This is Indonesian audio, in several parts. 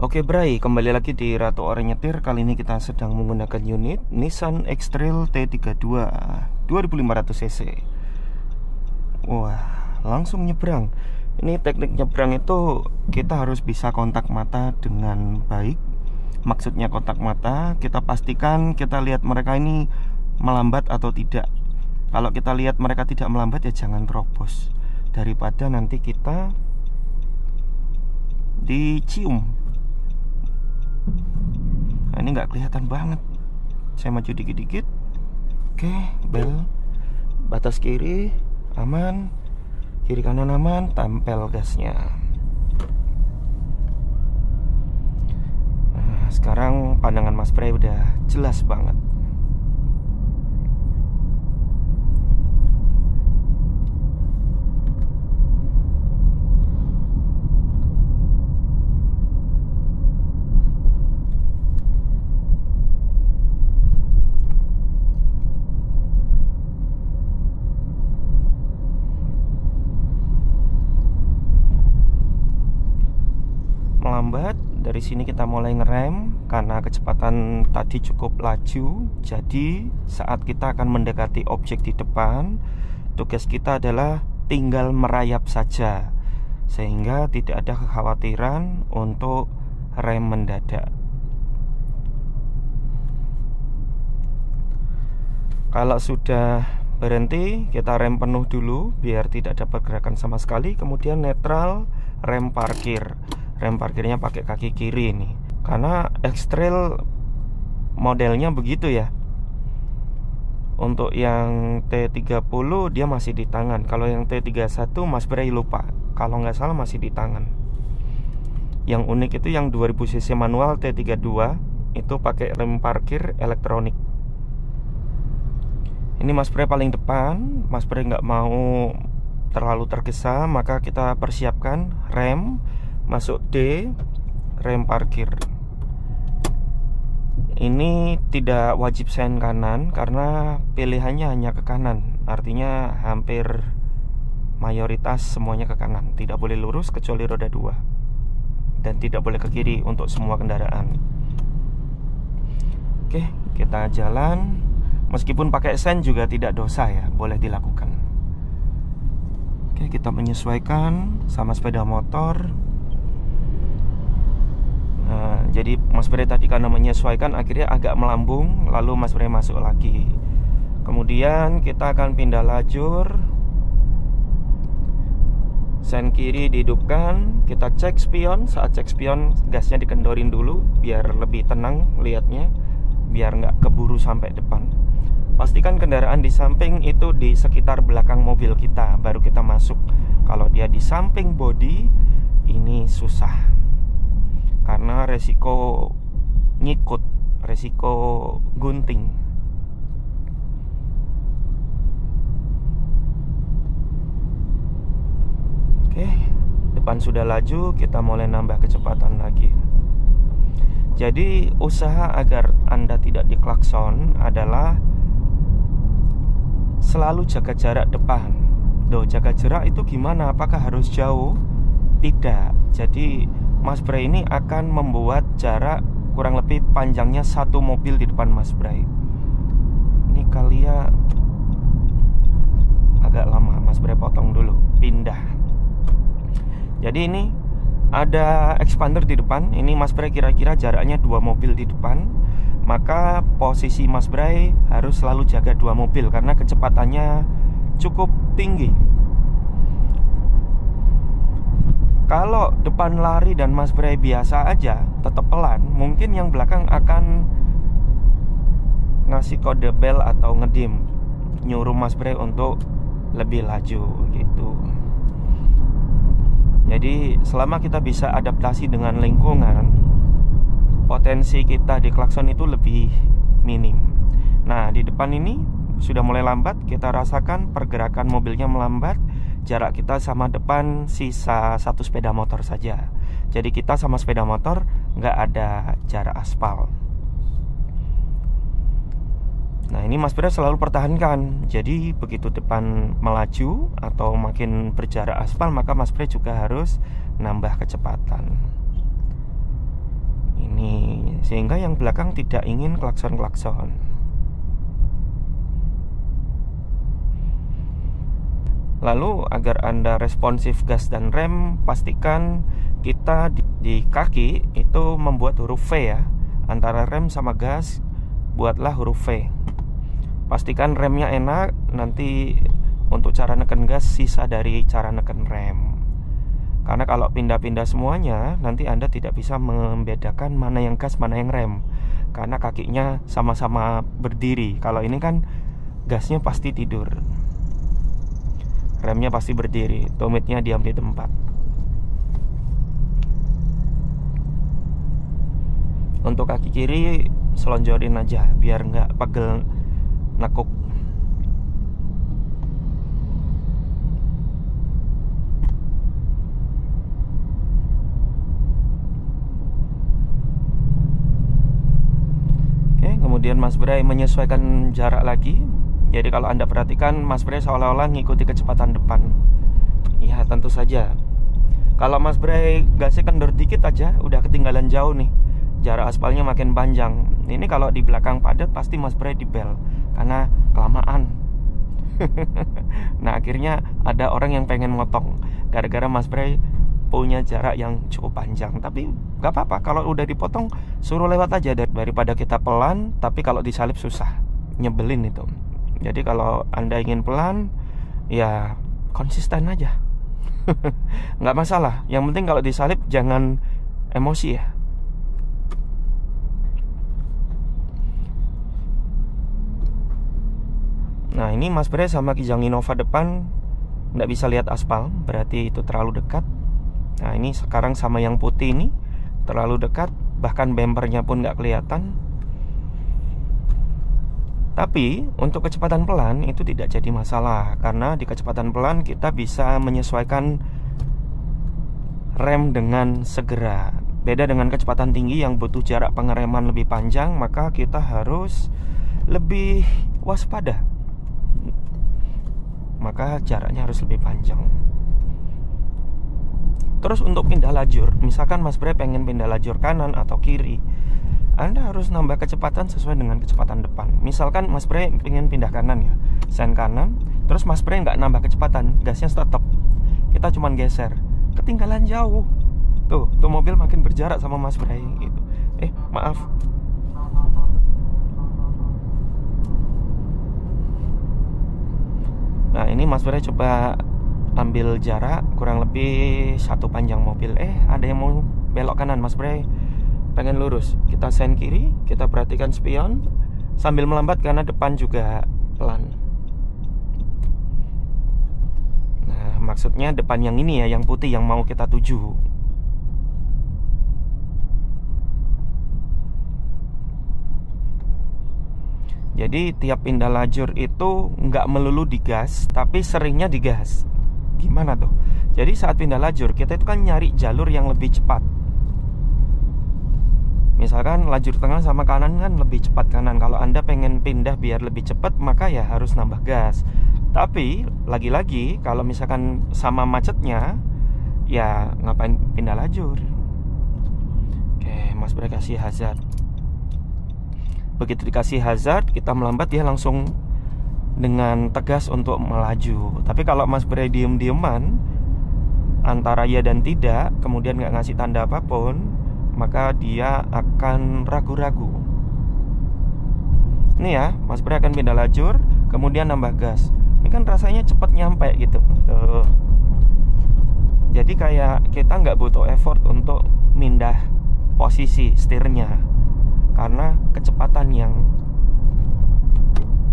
Oke Bray, kembali lagi di Ratu Orang Nyetir. Kali ini kita sedang menggunakan unit Nissan X-Trail T32 2500 cc. Wah, langsung nyebrang. Ini teknik nyebrang itu kita harus bisa kontak mata dengan baik. Maksudnya kontak mata, kita pastikan kita lihat mereka ini melambat atau tidak. Kalau kita lihat mereka tidak melambat ya jangan terobos, daripada nanti kita dicium. Nah, ini nggak kelihatan banget. Saya maju dikit-dikit. Oke, bel. Batas kiri aman, kiri kanan aman, tempel gasnya. Nah, sekarang pandangan Mas Bray udah jelas banget. Melambat, dari sini kita mulai ngerem karena kecepatan tadi cukup laju. Jadi saat kita akan mendekati objek di depan, tugas kita adalah tinggal merayap saja, sehingga tidak ada kekhawatiran untuk rem mendadak. Kalau sudah berhenti, kita rem penuh dulu biar tidak dapat gerakan sama sekali. Kemudian netral, rem parkir. Rem parkirnya pakai kaki kiri ini, karena X-Trail modelnya begitu ya. Untuk yang T30 dia masih di tangan. Kalau yang T31 Mas Bray lupa, kalau nggak salah masih di tangan. Yang unik itu yang 2000 cc manual T32 itu pakai rem parkir elektronik. Ini Mas Bray paling depan. Mas Bray nggak mau terlalu tergesa, maka kita persiapkan rem. Masuk D, rem parkir. Ini tidak wajib sen kanan karena pilihannya hanya ke kanan. Artinya hampir mayoritas semuanya ke kanan. Tidak boleh lurus kecuali roda 2. Dan tidak boleh ke kiri untuk semua kendaraan. Oke, kita jalan. Meskipun pakai sen juga tidak dosa ya, boleh dilakukan. Oke, kita menyesuaikan sama sepeda motor. Nah, jadi Mas Bray tadi karena menyesuaikan akhirnya agak melambung, lalu Mas Bray masuk lagi. Kemudian kita akan pindah lajur. Sen kiri dihidupkan, kita cek spion. Saat cek spion gasnya dikendorin dulu biar lebih tenang lihatnya, biar nggak keburu sampai depan. Pastikan kendaraan di samping itu di sekitar belakang mobil kita, baru kita masuk. Kalau dia di samping bodi, ini susah karena resiko nyikut, resiko gunting. Oke, depan sudah laju, kita mulai nambah kecepatan lagi. Jadi usaha agar Anda tidak diklakson adalah selalu jaga jarak depan. Loh, jaga jarak itu gimana? Apakah harus jauh? Tidak. Jadi Mas Bray ini akan membuat jarak kurang lebih panjangnya satu mobil di depan Mas Bray. Ini kalian agak lama, Mas Bray potong dulu, pindah. Jadi ini ada expander di depan. Ini Mas Bray kira-kira jaraknya 2 mobil di depan. Maka posisi Mas Bray harus selalu jaga 2 mobil karena kecepatannya cukup tinggi. Kalau depan lari dan Mas Bray biasa aja, tetap pelan, mungkin yang belakang akan ngasih kode bel atau ngedim, nyuruh Mas Bray untuk lebih laju gitu. Jadi selama kita bisa adaptasi dengan lingkungan, potensi kita di klakson itu lebih minim. Nah, di depan ini sudah mulai lambat, kita rasakan pergerakan mobilnya melambat. Jarak kita sama depan sisa 1 sepeda motor saja. Jadi kita sama sepeda motor nggak ada jarak aspal. Nah, ini Mas Bray selalu pertahankan. Jadi begitu depan melaju atau makin berjarak aspal, maka Mas Bray juga harus nambah kecepatan. Ini sehingga yang belakang tidak ingin klakson-klakson. Lalu agar Anda responsif gas dan rem, pastikan kita di kaki itu membuat huruf V ya. Antara rem sama gas buatlah huruf V. Pastikan remnya enak, nanti untuk cara neken gas sisa dari cara neken rem. Karena kalau pindah-pindah semuanya, nanti Anda tidak bisa membedakan mana yang gas, mana yang rem. Karena kakinya sama-sama berdiri. Kalau ini kan gasnya pasti tidur, remnya pasti berdiri, tumitnya diam di tempat. Untuk kaki kiri selonjorin aja biar nggak pegel nekuk. Oke, kemudian Mas Bray menyesuaikan jarak lagi. Jadi kalau Anda perhatikan, Mas Bray seolah-olah ngikuti kecepatan depan. Ya tentu saja. Kalau Mas Bray gasnya kendor dikit aja, udah ketinggalan jauh nih. Jarak aspalnya makin panjang. Ini kalau di belakang padat pasti Mas Bray dibel karena kelamaan. Nah akhirnya ada orang yang pengen motong gara-gara Mas Bray punya jarak yang cukup panjang. Tapi gak apa-apa, kalau udah dipotong suruh lewat aja daripada kita pelan. Tapi kalau disalip susah, nyebelin itu. Jadi kalau Anda ingin pelan, ya konsisten aja. Nggak masalah. Yang penting kalau disalip jangan emosi ya. Nah ini Mas Bray sama Kijang Innova depan nggak bisa lihat aspal, berarti itu terlalu dekat. Nah ini sekarang sama yang putih ini terlalu dekat, bahkan bempernya pun nggak kelihatan. Tapi untuk kecepatan pelan itu tidak jadi masalah, karena di kecepatan pelan kita bisa menyesuaikan rem dengan segera. Beda dengan kecepatan tinggi yang butuh jarak pengereman lebih panjang, maka kita harus lebih waspada. Maka jaraknya harus lebih panjang. Terus untuk pindah lajur, misalkan Mas Bray pengen pindah lajur kanan atau kiri, Anda harus nambah kecepatan sesuai dengan kecepatan depan. Misalkan Mas Bray pengen pindah kanan ya, sen kanan, terus Mas Bray nggak nambah kecepatan, gasnya tetap, kita cuman geser, ketinggalan jauh. Tuh mobil makin berjarak sama Mas Bray gitu. Maaf. Nah ini Mas Bray coba ambil jarak kurang lebih satu panjang mobil. Ada yang mau belok kanan, Mas Bray pengen lurus. Kita sen kiri, kita perhatikan spion sambil melambat karena depan juga pelan. Nah maksudnya depan yang ini ya, yang putih yang mau kita tuju. Jadi tiap pindah lajur itu nggak melulu digas, tapi seringnya digas. Gimana tuh? Jadi saat pindah lajur kita itu kan nyari jalur yang lebih cepat. Misalkan lajur tengah sama kanan kan lebih cepat kanan. Kalau Anda pengen pindah biar lebih cepat, maka ya harus nambah gas. Tapi lagi-lagi kalau misalkan sama macetnya, ya ngapain pindah lajur? Oke, Mas Bray kasih hazard. Begitu dikasih hazard, kita melambat, dia langsung dengan tegas untuk melaju. Tapi kalau Mas Bray diem-dieman antara ya dan tidak, kemudian nggak ngasih tanda apapun, maka dia akan ragu-ragu. Ini ya, Mas Bray akan pindah lajur, kemudian nambah gas. Ini kan rasanya cepat nyampe gitu. Tuh. Jadi kayak kita nggak butuh effort untuk mindah posisi setirnya, karena kecepatan yang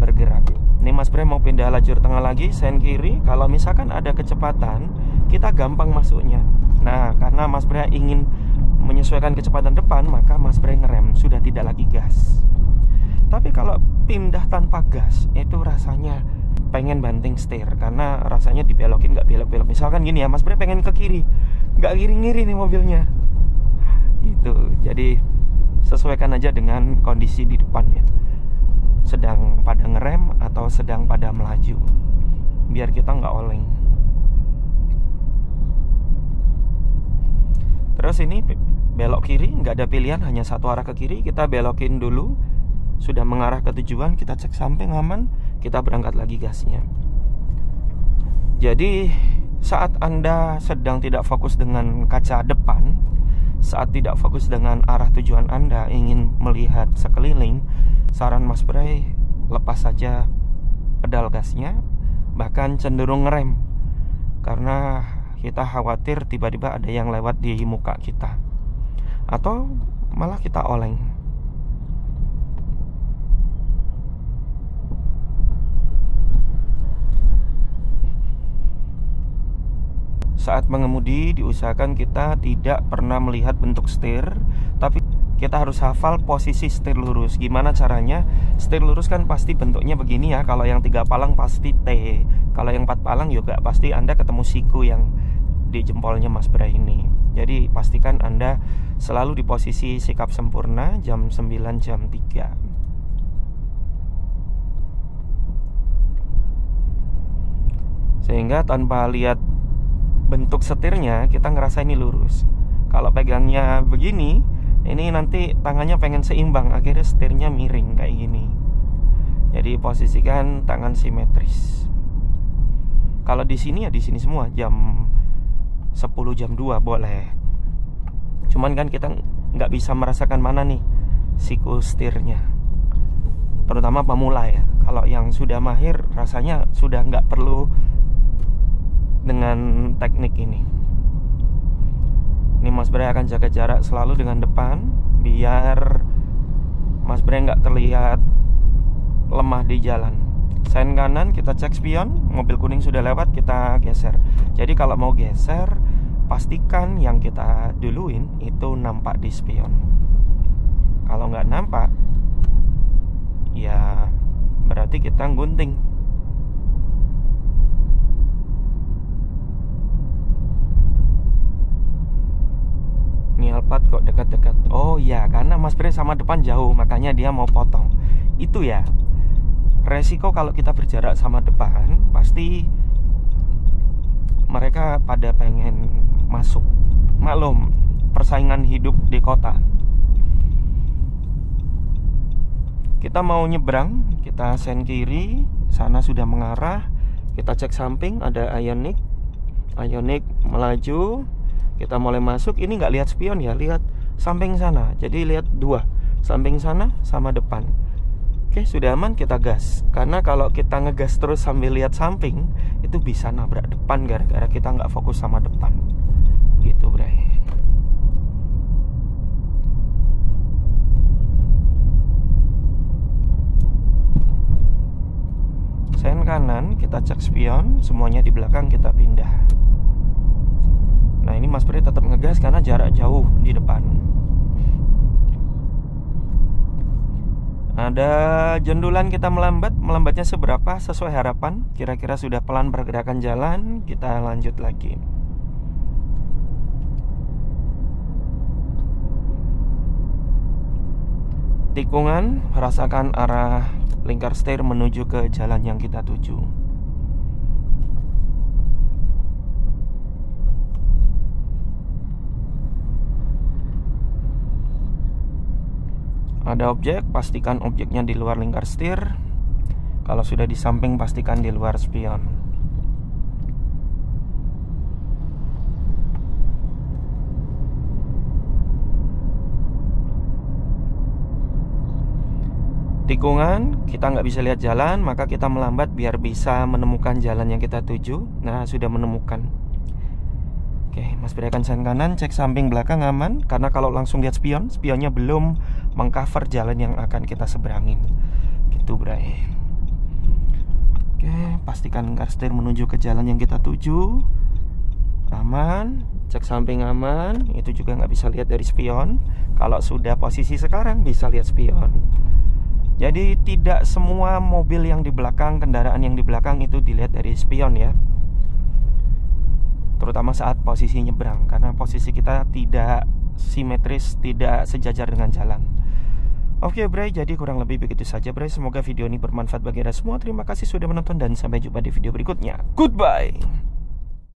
bergerak. Ini Mas Bray mau pindah lajur tengah lagi, sen kiri. Kalau misalkan ada kecepatan, kita gampang masuknya. Nah, karena Mas Bray ingin menyesuaikan kecepatan depan, maka Mas Bray ngerem, sudah tidak lagi gas. Tapi kalau pindah tanpa gas, itu rasanya pengen banting setir, karena rasanya dibelokin nggak belok-belok. Misalkan gini ya, Mas Bray pengen ke kiri, nggak ngiri-ngiri nih mobilnya. Gitu. Jadi sesuaikan aja dengan kondisi di depan ya, sedang pada ngerem atau sedang pada melaju, biar kita nggak oleng. Terus ini belok kiri, nggak ada pilihan, hanya satu arah ke kiri. Kita belokin dulu. Sudah mengarah ke tujuan, kita cek samping aman, kita berangkat lagi gasnya. Jadi saat Anda sedang tidak fokus dengan kaca depan, saat tidak fokus dengan arah tujuan Anda, ingin melihat sekeliling, saran Mas Bray, lepas saja pedal gasnya, bahkan cenderung ngerem, karena kita khawatir tiba-tiba ada yang lewat di muka kita, atau malah kita oleng. Saat mengemudi, diusahakan kita tidak pernah melihat bentuk setir, tapi kita harus hafal posisi setir lurus. Gimana caranya? Setir lurus kan pasti bentuknya begini ya. Kalau yang 3 palang pasti T. Kalau yang 4 palang juga pasti Anda ketemu siku yang di jempolnya Mas Bray ini. Jadi pastikan Anda selalu di posisi sikap sempurna, jam 9, jam 3. Sehingga tanpa lihat bentuk setirnya, kita ngerasa ini lurus. Kalau pegangnya begini, ini nanti tangannya pengen seimbang, akhirnya setirnya miring kayak gini. Jadi posisikan tangan simetris. Kalau di sini ya di sini semua, jam 10, jam 2 boleh. Cuman kan kita nggak bisa merasakan mana nih siku setirnya, terutama pemula ya. Kalau yang sudah mahir rasanya sudah nggak perlu dengan teknik ini. Ini Mas Bray akan jaga jarak selalu dengan depan, biar Mas Bray nggak terlihat lemah di jalan. Sen kanan, kita cek spion, mobil kuning sudah lewat, kita geser. Jadi kalau mau geser, pastikan yang kita duluin itu nampak di spion. Kalau nggak nampak, ya berarti kita gunting. Ini Alphard kok dekat-dekat. Oh ya, karena Mas Bray sama depan jauh, makanya dia mau potong. Itu ya resiko kalau kita berjarak sama depan. Pasti mereka pada pengen masuk. Maklum, persaingan hidup di kota. Kita mau nyebrang, kita sen kiri, sana sudah mengarah. Kita cek samping, ada Ioniq melaju. Kita mulai masuk, ini nggak lihat spion ya, lihat samping sana. Jadi lihat 2, samping sana sama depan. Oke, sudah aman, kita gas. Karena kalau kita ngegas terus sambil lihat samping, itu bisa nabrak depan gara-gara kita nggak fokus sama depan. Gitu, Bray. Sen kanan, kita cek spion, semuanya di belakang kita pindah. Nah ini Mas Bray tetap ngegas karena jarak jauh di depan. Ada jendulan kita melambat. Melambatnya seberapa sesuai harapan. Kira-kira sudah pelan pergerakan jalan. Kita lanjut lagi. Tikungan, rasakan arah lingkar setir menuju ke jalan yang kita tuju. Ada objek, pastikan objeknya di luar lingkar setir. Kalau sudah di samping, pastikan di luar spion. Tikungan, kita nggak bisa lihat jalan, maka kita melambat biar bisa menemukan jalan yang kita tuju. Nah, sudah menemukan. Oke, Mas Bray akan sen kanan, cek samping belakang aman. Karena kalau langsung lihat spion, spionnya belum mengcover jalan yang akan kita seberangin. Gitu, Bray. Oke, pastikan lingkar setir menuju ke jalan yang kita tuju. Aman, cek samping aman. Itu juga nggak bisa lihat dari spion. Kalau sudah posisi sekarang, bisa lihat spion. Jadi tidak semua mobil yang di belakang, kendaraan yang di belakang itu dilihat dari spion ya. Terutama saat posisi nyebrang, karena posisi kita tidak simetris, tidak sejajar dengan jalan. Oke, Bray, jadi kurang lebih begitu saja, Bray. Semoga video ini bermanfaat bagi Anda semua. Terima kasih sudah menonton dan sampai jumpa di video berikutnya. Goodbye.